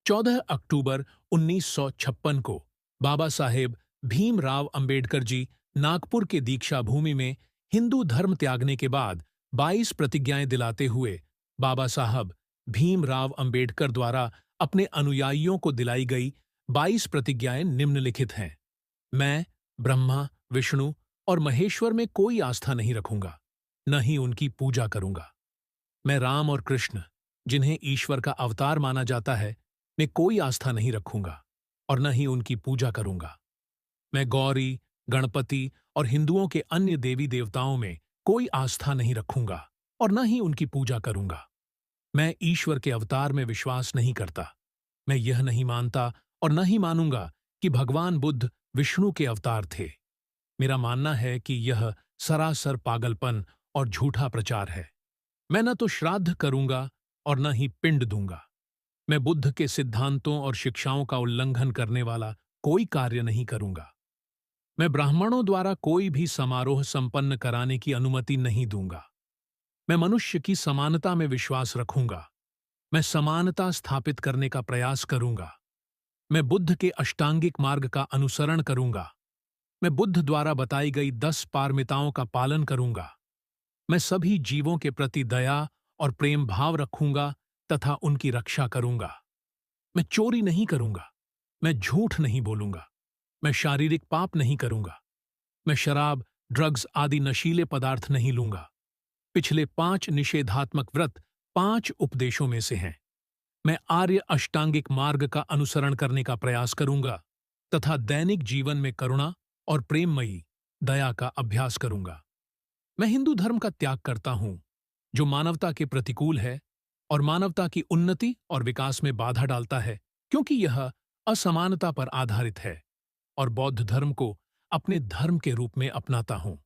14 अक्टूबर 1956 को बाबा साहेब भीमराव अंबेडकर जी नागपुर के दीक्षा भूमि में हिंदू धर्म त्यागने के बाद 22 प्रतिज्ञाएं दिलाते हुए बाबा साहब भीमराव अंबेडकर द्वारा अपने अनुयायियों को दिलाई गई 22 प्रतिज्ञाएं निम्नलिखित हैं। मैं ब्रह्मा, विष्णु और महेश्वर में कोई आस्था नहीं रखूंगा, न ही उनकी पूजा करूंगा। मैं राम और कृष्ण, जिन्हें ईश्वर का अवतार माना जाता है, में कोई आस्था नहीं रखूंगा और न ही उनकी पूजा करूंगा। मैं गौरी, गणपति और हिंदुओं के अन्य देवी देवताओं में कोई आस्था नहीं रखूंगा और न ही उनकी पूजा करूंगा। मैं ईश्वर के अवतार में विश्वास नहीं करता। मैं यह नहीं मानता और न ही मानूंगा कि भगवान बुद्ध विष्णु के अवतार थे। मेरा मानना है कि यह सरासर पागलपन और झूठा प्रचार है। मैं न तो श्राद्ध करूंगा और न ही पिंड दूंगा। मैं बुद्ध के सिद्धांतों और शिक्षाओं का उल्लंघन करने वाला कोई कार्य नहीं करूंगा। मैं ब्राह्मणों द्वारा कोई भी समारोह संपन्न कराने की अनुमति नहीं दूंगा। मैं मनुष्य की समानता में विश्वास रखूंगा। मैं समानता स्थापित करने का प्रयास करूंगा। मैं बुद्ध के अष्टांगिक मार्ग का अनुसरण करूंगा। मैं बुद्ध द्वारा बताई गई 10 पारमिताओं का पालन करूंगा। मैं सभी जीवों के प्रति दया और प्रेम भाव रखूंगा तथा उनकी रक्षा करूंगा। मैं चोरी नहीं करूंगा। मैं झूठ नहीं बोलूंगा। मैं शारीरिक पाप नहीं करूंगा। मैं शराब, ड्रग्स आदि नशीले पदार्थ नहीं लूंगा। पिछले 5 निषेधात्मक व्रत 5 उपदेशों में से हैं। मैं आर्य अष्टांगिक मार्ग का अनुसरण करने का प्रयास करूंगा तथा दैनिक जीवन में करुणा और प्रेममयी दया का अभ्यास करूंगा। मैं हिंदू धर्म का त्याग करता हूं, जो मानवता के प्रतिकूल है और मानवता की उन्नति और विकास में बाधा डालता है, क्योंकि यह असमानता पर आधारित है, और बौद्ध धर्म को अपने धर्म के रूप में अपनाता हूं।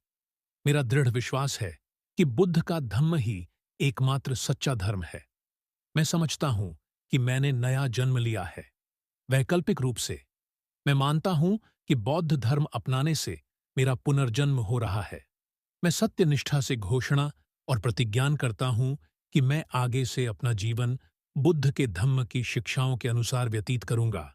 मेरा दृढ़ विश्वास है कि बुद्ध का धम्म ही एकमात्र सच्चा धर्म है। मैं समझता हूं कि मैंने नया जन्म लिया है। वैकल्पिक रूप से, मैं मानता हूं कि बौद्ध धर्म अपनाने से मेरा पुनर्जन्म हो रहा है। मैं सत्यनिष्ठा से घोषणा और प्रतिज्ञान करता हूं कि मैं आगे से अपना जीवन बुद्ध के धम्म की शिक्षाओं के अनुसार व्यतीत करूंगा।